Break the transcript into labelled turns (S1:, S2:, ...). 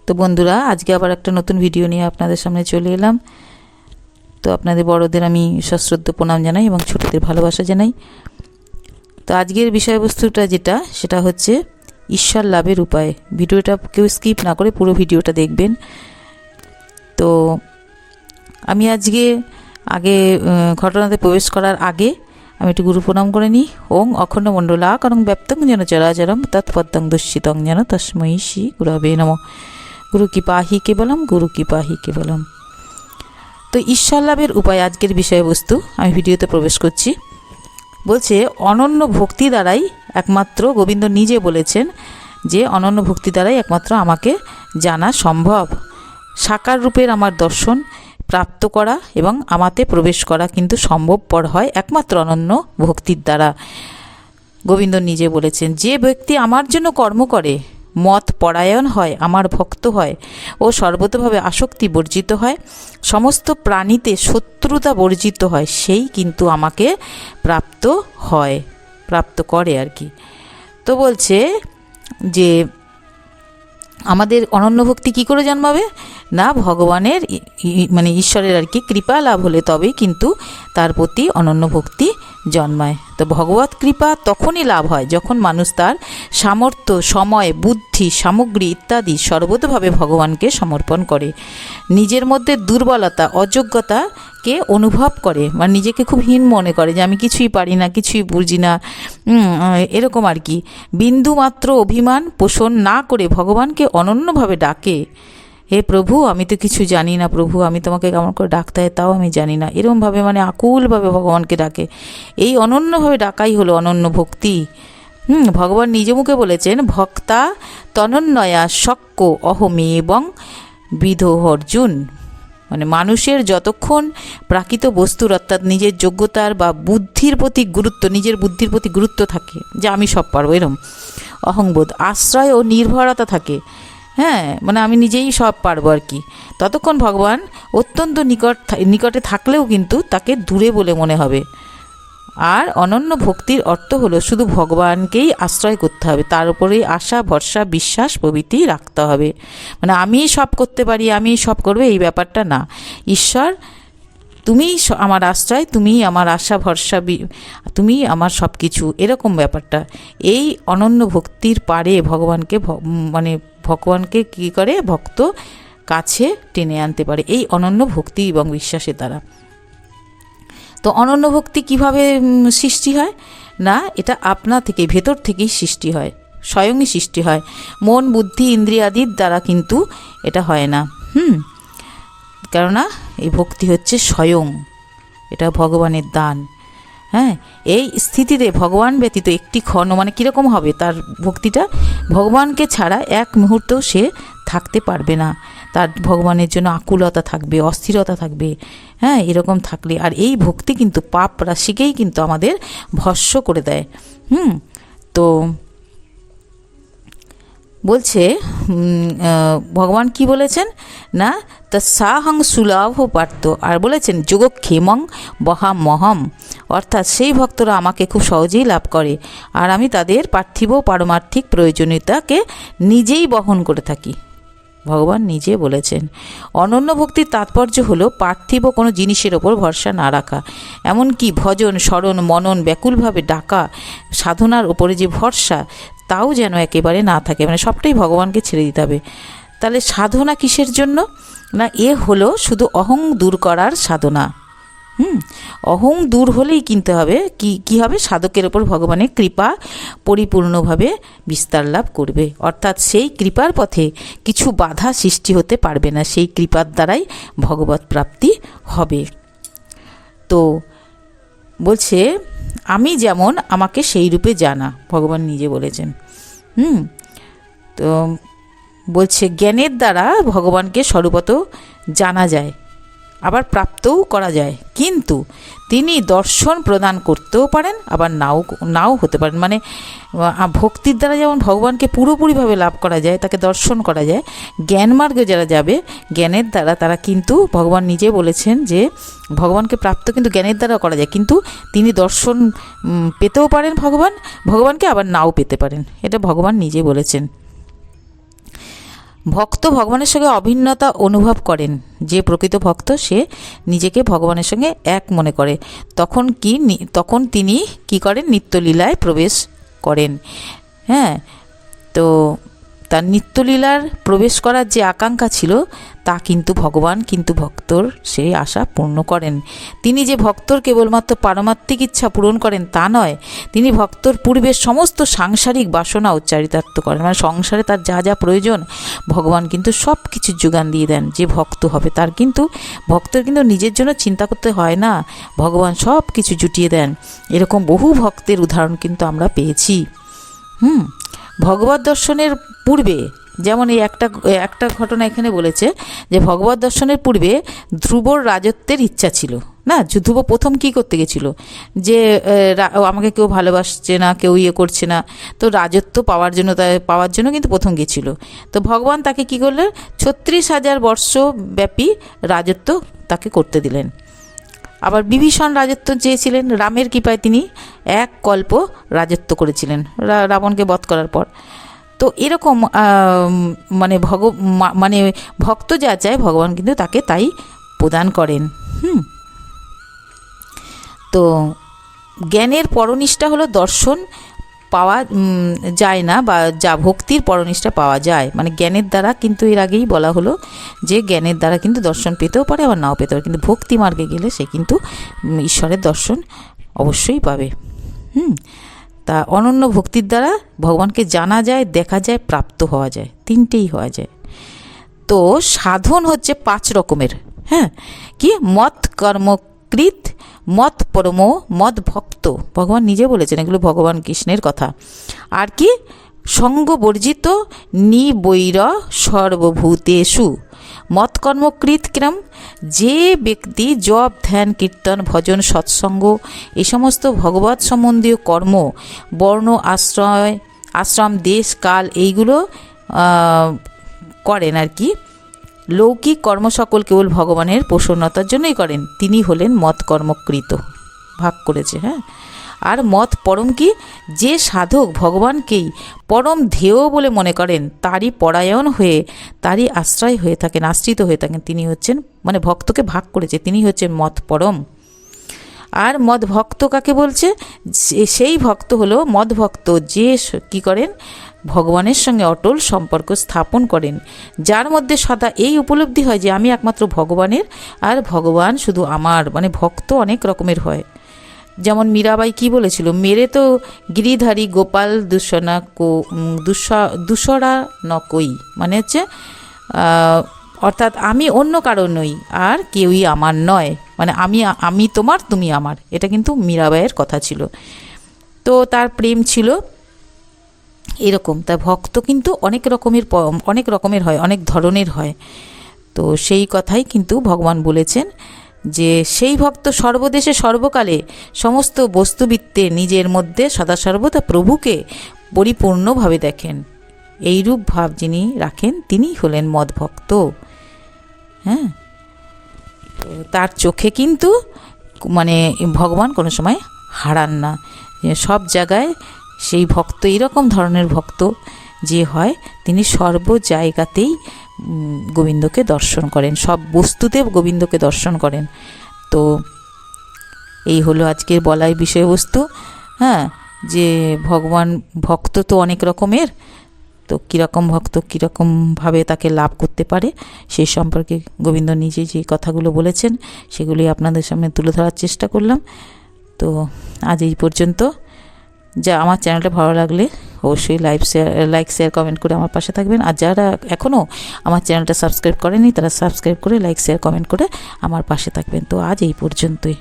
S1: তো বন্ধুরা, আজকে আবার একটা নতুন ভিডিও নিয়ে আপনাদের সামনে চলে এলাম। তো আপনাদের বড়দের আমি সশ্রদ্ধ প্রণাম জানাই এবং ছোটদের ভালোবাসা জানাই। তো আজকের বিষয়বস্তুটা সেটা হচ্ছে ঈশ্বর লাভের উপায়। ভিডিওটা কেউ স্কিপ না করে পুরো ভিডিওটা দেখবেন। তো আমি আগে ঘটনাতে প্রবেশ করার আগে আমি একটু গুরু প্রণাম করে নিই। ওং অখণ্ড মণ্ডলাকারং ব্যাপ্তং যেন চরাচরম তৎপদং দুষ্যিতং যেন তস্मै শ্রী গুরবে নমঃ। গুরু কি পাহি কেবলম, গুরু কি পাহি কেবলম। তো ঈশ্বর লাভের উপায় আজকের বিষয়বস্তু। আমি ভিডিওতে প্রবেশ করছি। বলছে অনন্য ভক্তি দ্বারাই একমাত্র, গোবিন্দ নিজে বলেছেন যে অনন্য ভক্তি দ্বারাই একমাত্র আমাকে জানা সম্ভব। সাকার রূপের আমার দর্শন প্রাপ্ত করা এবং আমাতে প্রবেশ করা কিন্তু সম্ভবপর হয় একমাত্র অনন্য ভক্তির দ্বারা। গোবিন্দ নিজে বলেছেন, যে ব্যক্তি আমার জন্য কর্ম করে, মত পরায়ণ হয়, আমার ভক্ত হয় ও সর্বতভাবে আসক্তি বর্জিত হয়, সমস্ত প্রাণীতে শত্রুতা বর্জিত হয়, সেই কিন্তু আমাকে প্রাপ্ত করে আর কি। তো বলছে যে আমাদের অনন্য ভক্তি কী করে জন্মাবে না, ভগবানের মানে ঈশ্বরের আর কি কৃপা লাভ হলে তবেই কিন্তু তার প্রতি অনন্য ভক্তি জন্মায়। তো ভগবত কৃপা তখনই লাভ হয় যখন মানুষ তার সামর্থ্য, সময়, বুদ্ধি, সামগ্রী ইত্যাদি সর্বতভাবে ভগবানকে সমর্পণ করে, নিজের মধ্যে দুর্বলতা, অযোগ্যতাকে অনুভব করে, মানে নিজেকে খুব হীন মনে করে যে আমি কিছুই পারি না, কিছুই বুঝি না, এরকম আর কি। বিন্দু মাত্র অভিমান পোষণ না করে ভগবানকে অনন্যভাবে ডাকে, হে প্রভু আমি তো কিছু জানি না, প্রভু আমি তোমাকে কেমন করে ডাকতে হয় তাও আমি জানি না, এরকমভাবে মানে আকুলভাবে ভগবানকে ডাকে। এই অনন্যভাবে ডাকাই হলো অনন্য ভক্তি। ভগবান নিজ মুখে বলেছেন, ভক্তা তনন্নয়া শক্য অহমে এবং বিধোহ অর্জুন। মানে মানুষের যতক্ষণ প্রাকৃত বস্তুর অর্থাৎ নিজের যোগ্যতার বা বুদ্ধির প্রতি গুরুত্ব, নিজের বুদ্ধির প্রতি গুরুত্ব থাকে যে আমি সব পারবো এরম অহংবোধ, আশ্রয় ও নির্ভরতা থাকে, মানে আমি নিজেই সব পারবো আর কি, ততক্ষণ ভগবান অত্যন্ত নিকটে থাকলেও কিন্তু তাকে দূরে বলে মনে হবে। আর অনন্য ভক্তির অর্থ হলো শুধু ভগবানকেই আশ্রয় করতে হবে, তার উপরেই আশা, ভরসা, বিশ্বাস প্রভৃতি রাখতে হবে। মানে আমি সব করতে পারি, আমি সব করবো এই ব্যাপারটা না। ঈশ্বর তুমিই আমার আশ্রয়, তুমিই আমার আশা, ভরসা, তুমিই আমার সব কিছু, এরকম ব্যাপারটা। এই অনন্য ভক্তির পারে ভগবানকে কী করে ভক্ত কাছে টেনে আনতে পারে এই অনন্য ভক্তি এবং বিশ্বাসের দ্বারা। তো অনন্য ভক্তি কিভাবে সৃষ্টি হয় না, এটা আপনা থেকে, ভেতর থেকেই সৃষ্টি হয়, স্বয়ংই সৃষ্টি হয়, মন, বুদ্ধি, ইন্দ্রিয়াদির দ্বারা কিন্তু এটা হয় না। কেননা এই ভক্তি হচ্ছে স্বয়ং, এটা ভগবানের দান। এই স্থিতিতে ভগবান ব্যতীত একটি ক্ষণ মানে কীরকম হবে তার ভক্তিটা, ভগবানকে ছাড়া এক মুহূর্তও সে থাকতে পারবে না, তার ভগবানের জন্য আকুলতা থাকবে, অস্থিরতা থাকবে, এরকম থাকলে। আর এই ভক্তি কিন্তু পাপ রাশিকেই কিন্তু আমাদের ভস্ম করে দেয়। তো বলছে ভগবান কি বলেছেন না, তা সাহং সুলভ পার্থ, আর বলেছেন যোগক্ষেমং বহামহম, অর্থাৎ সেই ভক্তরা আমাকে খুব সহজেই লাভ করে আর আমি তাদের পার্থিব পারমার্থিক প্রয়োজনীয়তাকে নিজেই বহন করে থাকি। ভগবান নিজে বলেছেন। অনন্য ভক্তির তাৎপর্য হলো পার্থিব কোনো জিনিসের ওপর ভরসা না রাখা, এমনকি ভজন, স্মরণ, মনন, ব্যাকুলভাবে ডাকা, সাধনার ওপরে যে ভরসা তাও যেন একেবারে না থাকে, মানে সবটাই ভগবানকে ছেড়ে দিতে হবে। তাহলে সাধনা কিসের জন্য না, এ হলো শুধু অহং দূর করার সাধনা। অহং দূর হলেই কিনতে হবে কি হবে, সাধকের ওপর ভগবানের কৃপা পরিপূর্ণভাবে বিস্তার লাভ করবে, অর্থাৎ সেই কৃপার পথে কিছু বাধা সৃষ্টি হতে পারবে না, সেই কৃপার দ্বারাই ভগবত প্রাপ্তি হবে। তো বলছে আমি যেমন আমাকে সেই রূপে জানা, ভগবান নিজে বলেছেন। তো বলছে জ্ঞানের দ্বারা ভগবানকে স্বরূপত জানা যায়, আবার প্রাপ্তও করা যায়, কিন্তু তিনি দর্শন প্রদান করতেও পারেন, আবার নাও হতে পারেন। মানে ভক্তির দ্বারা যেমন ভগবানকে পুরোপুরিভাবে লাভ করা যায়, তাকে দর্শন করা যায়, জ্ঞান মার্গে যারা যাবে জ্ঞানের দ্বারা তারা কিন্তু, ভগবান নিজে বলেছেন যে ভগবানকে প্রাপ্ত কিন্তু জ্ঞানের দ্বারা করা যায়, কিন্তু তিনি দর্শন পেতেও পারেন ভগবানকে, আবার নাও পেতে পারেন, এটা ভগবান নিজে বলেছেন। ভক্ত ভগবানের সঙ্গে অভিন্নতা অনুভব করেন। যে প্রকৃত ভক্ত সে নিজেকে ভগবানের সঙ্গে এক মনে করে, তখন তিনি কি করেন, নিত্যলীলায় প্রবেশ করেন। হ্যাঁ, তো তার নিত্যলীলার প্রবেশ করার যে আকাঙ্ক্ষা ছিল তা কিন্তু ভগবান কিন্তু ভক্তর সেই আশা পূর্ণ করেন। তিনি যে ভক্তর কেবলমাত্র পারমাত্মিক ইচ্ছা পূরণ করেন তা নয়, তিনি ভক্তর পূর্বের সমস্ত সাংসারিক বাসনাও চরিতার্থ করেন। মানে সংসারে তার যা যা প্রয়োজন ভগবান কিন্তু সব কিছুর যোগান দিয়ে দেন। যে ভক্ত হবে তার কিন্তু ভক্তের কিন্তু নিজের জন্য চিন্তা করতে হয় না, ভগবান সব কিছু জুটিয়ে দেন। এরকম বহু ভক্তের উদাহরণ কিন্তু আমরা পেয়েছি। ভগবত দর্শনের পূর্বে, যেমন এই একটা ঘটনা এখানে বলেছে যে ভগবত দর্শনের পূর্বে ধ্রুবর রাজত্বের ইচ্ছা ছিল না। ধ্রুব প্রথম কি করতে গেছিল, যে আমাকে কেউ ভালোবাসছে না, কেউ করছে না, তো রাজত্ব পাওয়ার জন্য কিন্তু প্রথম গেছিল। তো ভগবান তাকে কি করলেন, 36,000 বর্ষ ব্যাপী রাজত্ব তাকে করতে দিলেন। আবার বিভীষণ রাজত্ব চেয়েছিলেন, রামের কৃপায় তিনি 1 কল্প রাজত্ব করেছিলেন রাবণকে বধ করার পর। তো এরকম মানে ভক্ত যা চায় ভগবান কিন্তু তাকে তাই প্রদান করেন। তো জ্ঞানের পরনিষ্ঠা হলো দর্শন পাওয়া যায় না, বা যা ভক্তির পরনিষ্ঠা পাওয়া যায়। মানে জ্ঞানের দ্বারা কিন্তু এর আগেই বলা হলো যে জ্ঞানের দ্বারা কিন্তু দর্শন পেতেও পারে, আবার নাও পেতে পারে, কিন্তু ভক্তি মার্গে গেলে সে কিন্তু ঈশ্বরের দর্শন অবশ্যই পাবে। তা অনন্য ভক্তির দ্বারা ভগবানকে জানা যায়, দেখা যায়, প্রাপ্ত হওয়া যায়, 3টেই হওয়া যায়। তো সাধন হচ্ছে 5 রকমের। হ্যাঁ, কি মত কর্মকৃত, মত পরমো, মত ভক্ত। ভগবান নিজে বলেছেন, এগুলো ভগবান কৃষ্ণের কথা। আর কি সঙ্গবর্জিত নিবৈর সর্বভূতেষু। মৎকর্মকৃত কিরম, যে ব্যক্তি জপ, ধ্যান, কীর্তন, ভজন, সৎসঙ্গ এই সমস্ত ভগবত সম্বন্ধীয় কর্ম, বর্ণ, আশ্রম, দেশ, কাল এইগুলো করেন আর কি, লৌকিক কর্ম সকল কেবল ভগবানের প্রসন্নতার জন্যই করেন, তিনি হলেন মৎকর্মকৃত। ভাগ করেছে। হ্যাঁ, আর মত পরম কি, যে সাধক ভগবানকেই পরম ধ্যেয় বলে মনে করেন, তারই পরায়ণ হয়ে, তারই আশ্রয় হয়ে থাকেন, আশ্রিত হয়ে থাকেন, তিনি হচ্ছেন, মানে ভক্তকে ভাগ করেছে, তিনি হচ্ছেন মত পরম। আর মদ ভক্ত কাকে বলছে, সেই ভক্ত হলো মদ ভক্ত, যে কি করেন, ভগবানের সঙ্গে অটল সম্পর্ক স্থাপন করেন, যার মধ্যে সদা এই উপলব্ধি হয় যে আমি একমাত্র ভগবানের, আর ভগবান শুধু আমার। মানে ভক্ত অনেক রকমের হয়। যেমন মীরাবাই কি বলেছিল, মেরে তো গিরিধারী গোপাল দুসরা নকই, মানে হচ্ছে অর্থাৎ আমি অন্য কারো নই, আর কেউই আমার নয়। মানে আমি তোমার, তুমি আমার, এটা কিন্তু মীরাবাইয়ের কথা ছিল। তো তার প্রেম ছিল এরকম। তা ভক্ত কিন্তু অনেক রকমের হয়, অনেক ধরনের হয়। তো সেই কথাই কিন্তু ভগবান বলেছেন যে সেই ভক্ত সর্বদেশে সর্বকালে সমস্ত বস্তুবৃত্তে নিজের মধ্যে সদা সর্বদা প্রভুকে পরিপূর্ণভাবে দেখেন। এইরূপ ভাব যিনি রাখেন তিনি হলেন মদভক্ত। হ্যাঁ, তো তার চোখে কিন্তু মানে ভগবান কোনো সময় হারান না। সব জায়গায় সেই ভক্ত, এইরকম ধরনের ভক্ত যে হয়, তিনি সর্ব জায়গাতেই গোবিন্দকে দর্শন করেন, সব বস্তুতে গোবিন্দকে দর্শন করেন। তো এই হলো আজকের বলাই বিষয়বস্তু। হ্যাঁ, যে ভগবান ভক্ত তো অনেক রকমের, তো কীরকম ভক্ত কীরকমভাবে তাকে লাভ করতে পারে সেই সম্পর্কে গোবিন্দ নিজে যে কথাগুলো বলেছেন সেগুলি আপনাদের সামনে তুলে ধরার চেষ্টা করলাম। তো আজ এই পর্যন্ত। যা আমার চ্যানেলটা ভালো লাগলে অবশ্যই লাইক শেয়ার কমেন্ট করে আমার পাশে থাকবেন। আর যারা এখনও আমার চ্যানেলটা সাবস্ক্রাইব করেনি তারা সাবস্ক্রাইব করে লাইক শেয়ার কমেন্ট করে আমার পাশে থাকবেন। তো আজ এই পর্যন্তই।